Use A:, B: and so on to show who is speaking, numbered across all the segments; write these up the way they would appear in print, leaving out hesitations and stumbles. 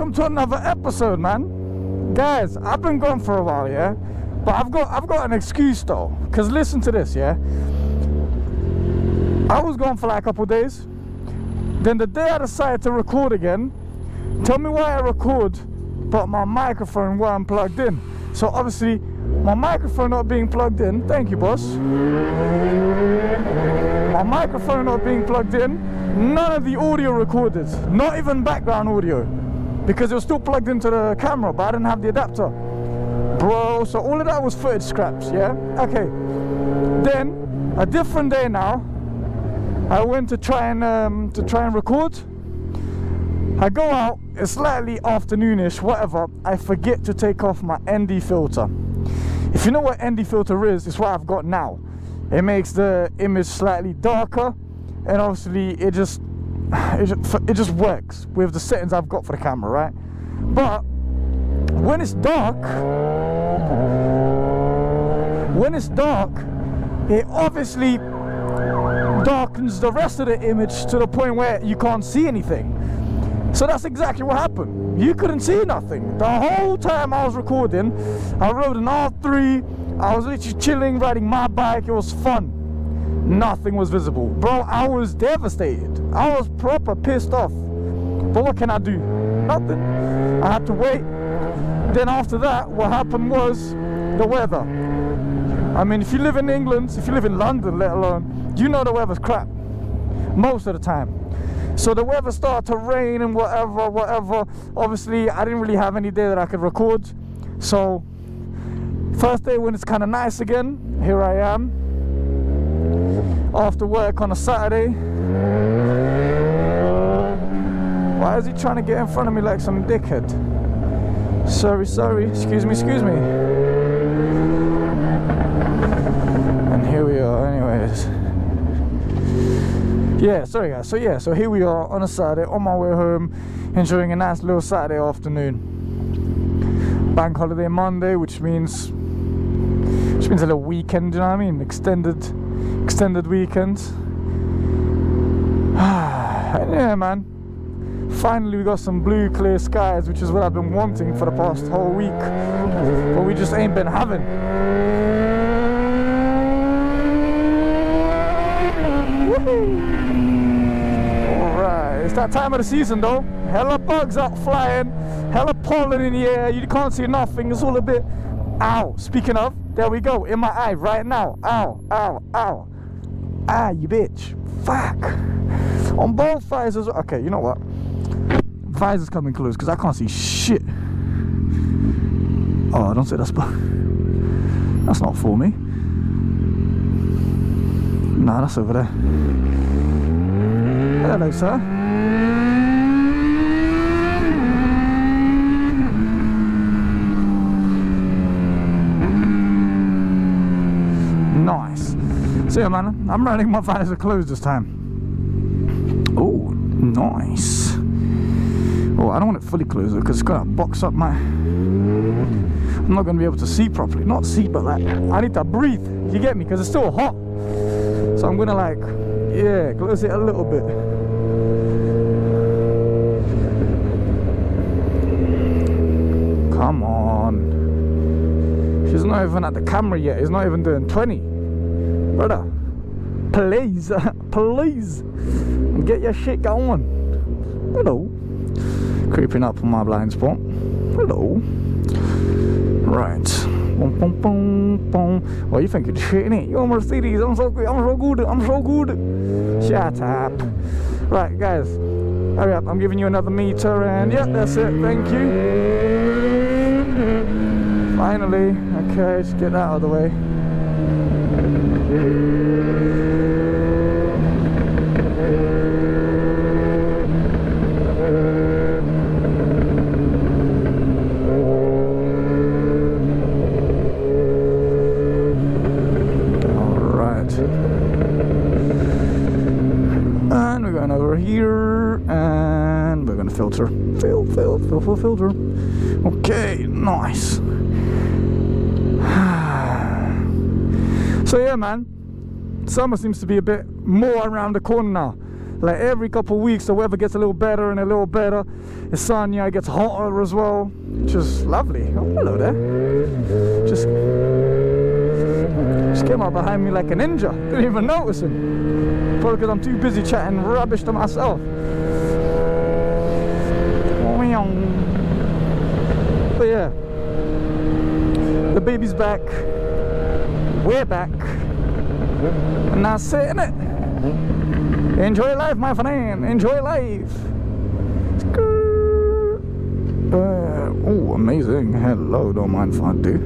A: welcome to another episode, man. Guys, I've been gone for a while, yeah, but I've got an excuse though. Cause listen to this, yeah. I was gone for like a couple days. Then the day I decided to record again, tell me why I record, but my microphone wasn't plugged in. So obviously, my microphone not being plugged in. Thank you, boss. My microphone not being plugged in. None of the audio recorded, not even background audio, because it was still plugged into the camera, but I didn't have the adapter, bro. So all of that was footage scraps, yeah. Okay. Then a different day now. I went to try and record. I go out. It's slightly afternoonish, whatever. I forget to take off my ND filter. If you know what ND filter is, it's what I've got now. It makes the image slightly darker, and obviously it just works with the settings I've got for the camera, right? But when it's dark, it obviously darkens the rest of the image to the point where you can't see anything. So that's exactly what happened. You couldn't see nothing. The whole time I was recording, I rode an R3, I was literally chilling, riding my bike, it was fun. Nothing was visible. Bro, I was devastated. I was proper pissed off. But what can I do? Nothing. I had to wait. Then after that, what happened was the weather. I mean, if you live in England, if you live in London, let alone, you know the weather's crap most of the time. So the weather started to rain and whatever. Obviously, I didn't really have any day that I could record. So first day when it's kind of nice again, here I am after work on a Saturday. Why is he trying to get in front of me like some dickhead? Sorry, excuse me. And here we are, anyways. Yeah, sorry guys. So here we are on a Saturday, on my way home, enjoying a nice little Saturday afternoon. Bank holiday Monday, which means a little weekend. You know what I mean? Extended weekend. And yeah, man. Finally, we got some blue, clear skies, which is what I've been wanting for the past whole week, but we just ain't been having. Alright, it's that time of the season though. Hella bugs out flying, hella pollen in the air, you can't see nothing, it's all a bit... Ow, speaking of, there we go, in my eye right now. Ow. Ah, you bitch. Fuck. On both visors. Okay, you know what? Visor's coming close because I can't see shit. Oh, don't say that's not for me. Nah, that's over there. Hello, sir. Nice. So yeah, man, I'm running my visor closed this time. Oh, nice. Oh, I don't want it fully closed because it's gonna box up my... I'm not gonna be able to see properly. Not see, but like, I need to breathe. You get me? Because it's still hot. So I'm gonna like, yeah, close it a little bit. Come on. She's not even at the camera yet. It's not even doing 20. Brother, please, get your shit going. Hello. Creeping up on my blind spot. Hello. Right. Boom, boom, boom, boom. Well, you think you're shit, innit? You're Mercedes. I'm so good. Shut up. Right, guys. Hurry up. I'm giving you another meter, and yeah, that's it. Thank you. Finally. Okay, just get that out of the way. And we're going over here, and we're gonna filter. Filter. Okay, nice. So yeah, man, summer seems to be a bit more around the corner now. Like every couple of weeks, the weather gets a little better and a little better. It's sunnier, it gets hotter as well, which is lovely. Oh, hello there. Just came up behind me like a ninja. Didn't even notice him. Probably because I'm too busy chatting rubbish to myself. But yeah, the baby's back. We're back. And that's it, innit? Enjoy life, my friend. Enjoy life. Oh, amazing. Hello, don't mind if I do.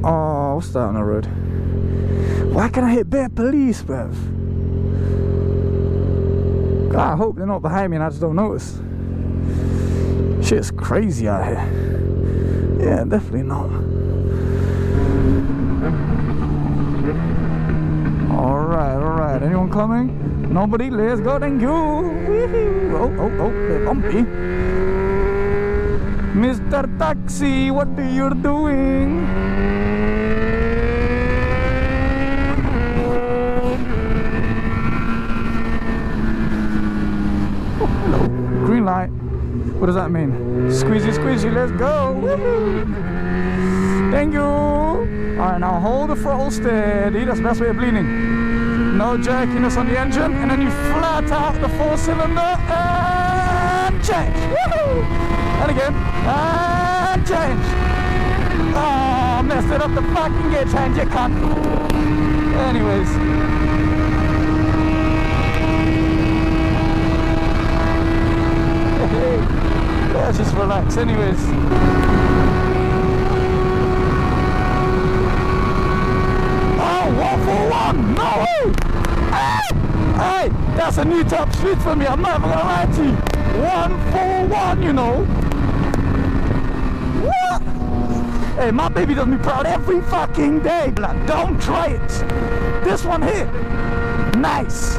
A: Oh, what's that on the road? Why can I hit bare police, bruv? God, I hope they're not behind me and I just don't notice. Shit's crazy out here. Yeah, definitely not. Alright. Anyone coming? Nobody? Let's go, thank you. Oh, they're bumpy. Mr. Taxi, what are you doing? Oh, hello. Green light. What does that mean? Squeezy, let's go. Thank you. Alright, now hold the throttle steady. That's the best way of leaning. No jerkiness on the engine, and then you flat out the 4-cylinder and change. Woohoo! And again, and change. Oh, messed it up the fucking gear change, you cunt. Anyways. Yeah, just relax. Anyways. Oh, 141! No way! Hey, that's a new top speed for me. I'm not even gonna lie to you. 141, you know. What? Hey, my baby does me proud every fucking day. Like, don't try it. This one here. Nice.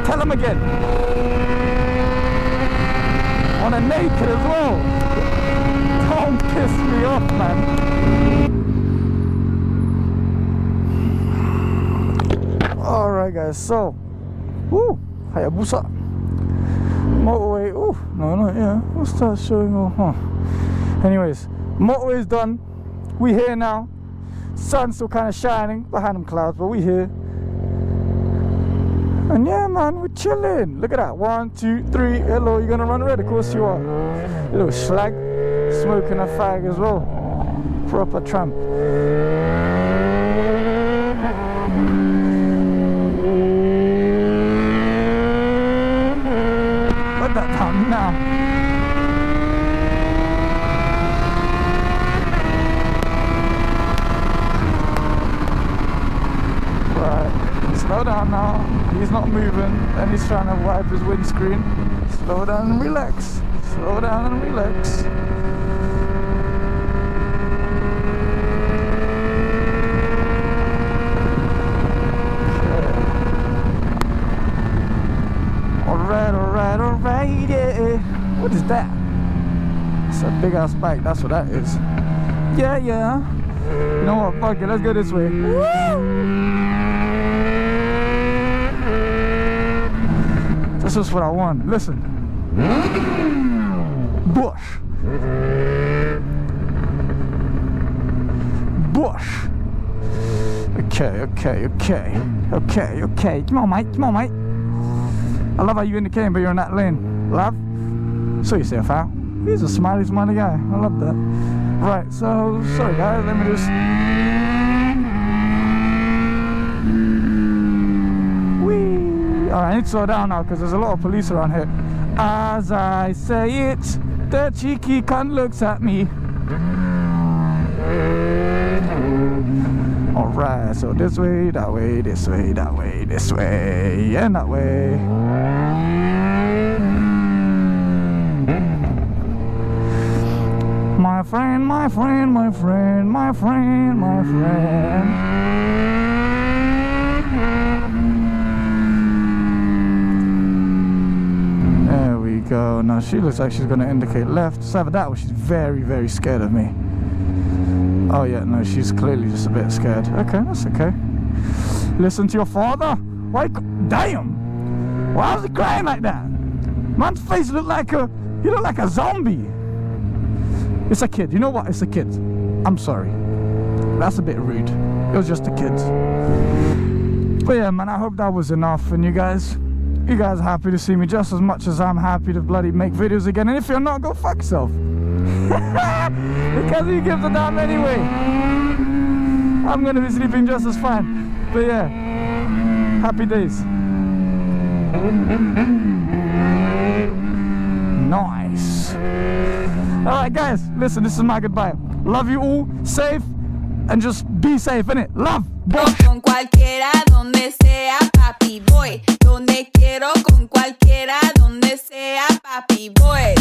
A: Tell him again. On a naked as well. Don't piss me off, man. Alright guys, so Hayabusa motorway. What's that showing? Anyways, motorway is done. We here now. Sun's still kind of shining behind them clouds, but we here. And yeah, man, we're chilling. Look at that. 1, 2, 3. Hello, you gonna run red? Of course you are. You little slag. Smoking a fag as well. Proper tramp. Put that down now. Right. Slow down now. He's not moving, and he's trying to wipe his windscreen. Slow down and relax. Slow down and relax. Alright, yeah. What is that? It's a big ass bike, that's what that is. Yeah. You know what, fuck it, let's go this way. Woo! This is what I want. Listen. Bush. Okay. Come on, mate. I love how you indicating, but you're in that lane. Love? So you say a foul. He's a smiley guy. I love that. Right, so, sorry guys, let me just... Alright, I need to slow down now because there's a lot of police around here. As I say it, the cheeky cunt looks at me. Alright, so this way, that way, this way, that way, this way, and that way. My friend. There we go. Now she looks like she's going to indicate left. So either that or she's very, very scared of me. Oh yeah, no, she's clearly just a bit scared. Okay, that's okay. Listen to your father. Why? Damn! Why was he crying like that? Man's face looked like he looked like a zombie. It's a kid. You know what? It's a kid. I'm sorry. That's a bit rude. It was just a kid. But yeah, man, I hope that was enough. And you guys are happy to see me just as much as I'm happy to bloody make videos again. And if you're not, go fuck yourself. Because who gives a damn anyway? I'm gonna be sleeping just as fine. But yeah, happy days. Nice. Alright guys, listen, this is my goodbye. Love you all, safe, and just be safe, innit? Love!
B: Con cualquiera, donde sea, papi, voy. Donde quiero, con cualquiera, donde sea, papi, voy.